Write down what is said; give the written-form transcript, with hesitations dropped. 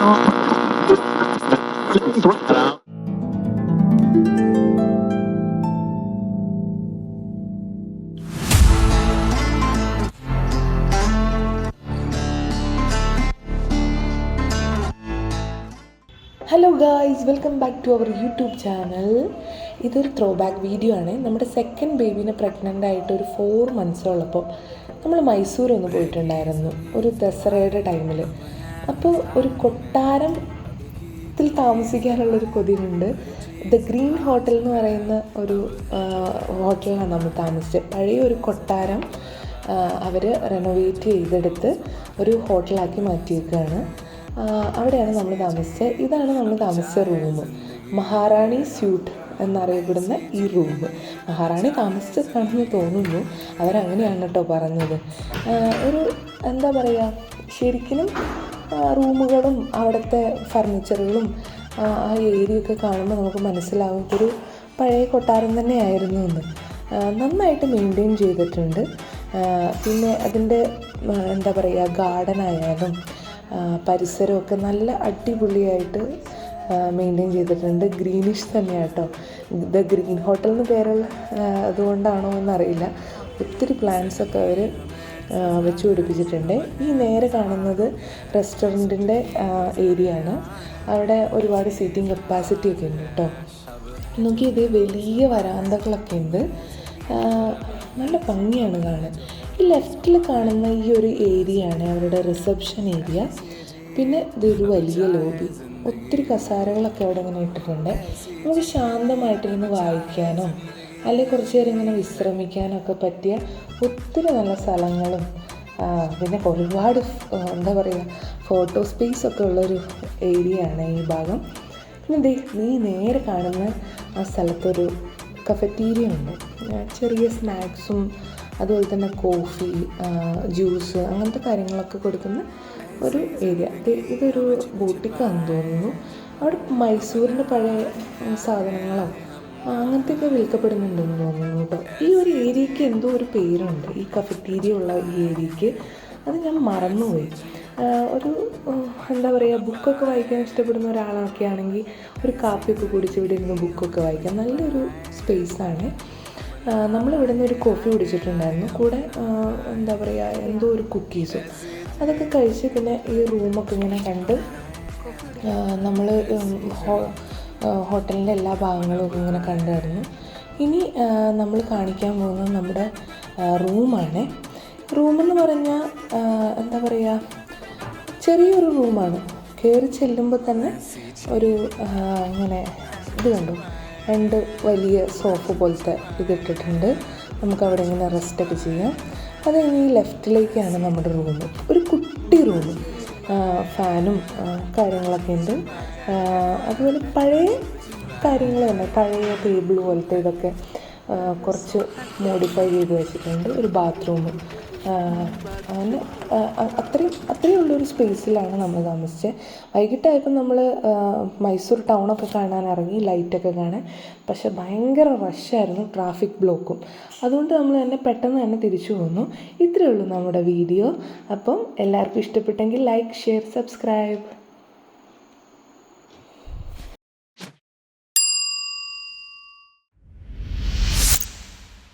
Hello guys, welcome back to our YouTube channel. ഇതൊരു throwback video ആണ്. നമ്മുടെ second ബേബീനെ pregnant ആയിട്ട് ഒരു 4 months ഉള്ളപ്പോൾ നമ്മൾ മൈസൂർ ഒന്ന് പോയിട്ടുണ്ടായിരുന്നു, ഒരു ദസറയുടെ ടൈമിൽ. അപ്പോൾ ഒരു കൊട്ടാരത്തിൽ താമസിക്കാനുള്ളൊരു കൊതിയുണ്ട്. ദ ഗ്രീൻ ഹോട്ടൽ എന്ന് പറയുന്ന ഒരു ഹോട്ടലിലാണ് നമ്മൾ താമസിച്ചത്. പഴയ ഒരു കൊട്ടാരം അവർ റെനോവേറ്റ് ചെയ്തെടുത്ത് ഒരു ഹോട്ടലാക്കി മാറ്റിയേക്കുകയാണ്. അവിടെയാണ് നമ്മൾ താമസിച്ചത്. ഇതാണ് നമ്മൾ താമസിച്ച റൂം, മഹാറാണി സ്യൂട്ട് എന്നറിയപ്പെടുന്ന ഈ റൂം. മഹാറാണി താമസിച്ചതാണെന്ന് തോന്നുന്നു, അവരങ്ങനെയാണ് കേട്ടോ പറഞ്ഞത്. ഒരു എന്താ പറയുക, ശരിക്കും റൂമുകളും അവിടുത്തെ ഫർണിച്ചറുകളും ആ ഏരിയയൊക്കെ കാണുമ്പോൾ നമുക്ക് മനസ്സിലാവും ഇതൊരു പഴയ കൊട്ടാരം തന്നെയായിരുന്നു എന്ന്. നന്നായിട്ട് മെയിൻറ്റെയിൻ ചെയ്തിട്ടുണ്ട്. പിന്നെ അതിൻ്റെ എന്താ പറയുക, ഗാർഡനായാലും പരിസരമൊക്കെ നല്ല അടിപൊളിയായിട്ട് മെയിൻറ്റെയിൻ ചെയ്തിട്ടുണ്ട്. ഗ്രീനിഷ് തന്നെയാണ് കേട്ടോ. ദ ഗ്രീൻ ഹോട്ടൽ എന്ന് പേരുള്ള അതുകൊണ്ടാണോ എന്നറിയില്ല, ഒത്തിരി പ്ലാന്റ്സൊക്കെ അവർ വെച്ച് പിടിപ്പിച്ചിട്ടുണ്ട്. ഈ നേരെ കാണുന്നത് റെസ്റ്റോറൻറ്റിൻ്റെ ഏരിയ ആണ്. അവിടെ ഒരുപാട് സീറ്റിംഗ് കപ്പാസിറ്റി ഒക്കെ ഉണ്ട് കേട്ടോ. നോക്കി, ഇത് വലിയ വരാന്തകളൊക്കെ ഉണ്ട്, നല്ല ഭംഗിയാണ് കാണാൻ. ഈ ലെഫ്റ്റിൽ കാണുന്ന ഈ ഒരു ഏരിയ ആണ് അവരുടെ റിസപ്ഷൻ ഏരിയ. പിന്നെ ഇതൊരു വലിയ ലോബി, ഒത്തിരി കസാരകളൊക്കെ അവിടെ ഇങ്ങനെ ഇട്ടിട്ടുണ്ട്. നമുക്ക് ശാന്തമായിട്ടിരുന്ന് വായിക്കാനോ അല്ലെങ്കിൽ കുറച്ച് നേരം ഇങ്ങനെ വിശ്രമിക്കാനൊക്കെ പറ്റിയ ഒത്തിരി നല്ല സ്ഥലങ്ങളും പിന്നെ ഒരുപാട് എന്താ പറയുക, ഫോട്ടോ സ്പേസൊക്കെ ഉള്ളൊരു ഏരിയ ആണ് ഈ ഭാഗം. പിന്നെ നീ നേരെ കാണുന്ന ആ സ്ഥലത്തൊരു കഫറ്റീരിയ ഉണ്ട്. ചെറിയ സ്നാക്സും അതുപോലെ തന്നെ കോഫി, ജ്യൂസ്, അങ്ങനത്തെ കാര്യങ്ങളൊക്കെ കൊടുക്കുന്ന ഒരു ഏരിയ. ഇതൊരു ബൂട്ടിക്കാണെന്ന് തോന്നുന്നു. അവിടെ മൈസൂരിൻ്റെ പഴയ സാധനങ്ങളോ അങ്ങനത്തെയൊക്കെ വിൽക്കപ്പെടുന്നുണ്ടെന്ന് തോന്നുന്നു കേട്ടോ. ഈ ഒരു ഏരിയയ്ക്ക് എന്തോ ഒരു പേരുണ്ട്, ഈ കഫറ്റീരിയ ഉള്ള ഈ ഏരിയയ്ക്ക്. അത് ഞാൻ മറന്നുപോയി. ഒരു എന്താ പറയുക, ബുക്കൊക്കെ വായിക്കാൻ ഇഷ്ടപ്പെടുന്ന ഒരാളൊക്കെ ആണെങ്കിൽ ഒരു കാപ്പിയൊക്കെ കുടിച്ച് ഇവിടെ ഇരുന്ന് ബുക്കൊക്കെ വായിക്കാം. നല്ലൊരു സ്പേസാണ്. നമ്മളിവിടെ നിന്ന് ഒരു കോഫി കുടിച്ചിട്ടുണ്ടായിരുന്നു, കൂടെ എന്താ പറയുക, എന്തോ ഒരു കുക്കീസും അതൊക്കെ കഴിച്ച് പിന്നെ ഈ റൂമൊക്കെ ഇങ്ങനെ കണ്ട് നമ്മൾ ഹോട്ടലിൻ്റെ എല്ലാ ഭാഗങ്ങളും ഒക്കെ ഇങ്ങനെ കണ്ടായിരുന്നു. ഇനി നമ്മൾ കാണിക്കാൻ പോകുന്നത് നമ്മുടെ റൂമാണ്. റൂമെന്ന് പറഞ്ഞാൽ എന്താ പറയുക, ചെറിയൊരു റൂമാണ്. കയറി ചെല്ലുമ്പോൾ തന്നെ ഒരു ഇങ്ങനെ ഇത് കണ്ടു, 2 വലിയ സോഫ പോലത്തെ ഇതിട്ടിട്ടുണ്ട്. നമുക്കവിടെ ഇങ്ങനെ റെസ്റ്റൊക്കെ ചെയ്യാം. അത് കഴിഞ്ഞ് ഈ ലെഫ്റ്റിലേക്കാണ് നമ്മുടെ റൂം, ഒരു കുട്ടി റൂം. ഫാനും കാര്യങ്ങളൊക്കെ ഉണ്ട്. അതുപോലെ പഴയ കാര്യങ്ങൾ തന്നെ, പഴയ ടേബിൾ പോലത്തെ ഇതൊക്കെ കുറച്ച് മോഡിഫൈ ചെയ്ത് വെച്ചിട്ടുണ്ട്. ഒരു ബാത്റൂം, അങ്ങനെ അത്രയും ഉള്ളൊരു സ്പേസിലാണ് നമ്മൾ താമസിച്ചത്. വൈകിട്ടായപ്പോൾ നമ്മൾ മൈസൂർ ടൗണൊക്കെ കാണാൻ ഇറങ്ങി, ലൈറ്റൊക്കെ കാണാൻ. പക്ഷെ ഭയങ്കര റഷായിരുന്നു, ട്രാഫിക് ബ്ലോക്കും. അതുകൊണ്ട് നമ്മൾ തന്നെ പെട്ടെന്ന് തന്നെ തിരിച്ചു പോന്നു. ഇത്രയേ ഉള്ളൂ നമ്മുടെ വീഡിയോ. അപ്പം എല്ലാവർക്കും ഇഷ്ടപ്പെട്ടെങ്കിൽ ലൈക്ക്, ഷെയർ, സബ്സ്ക്രൈബ്.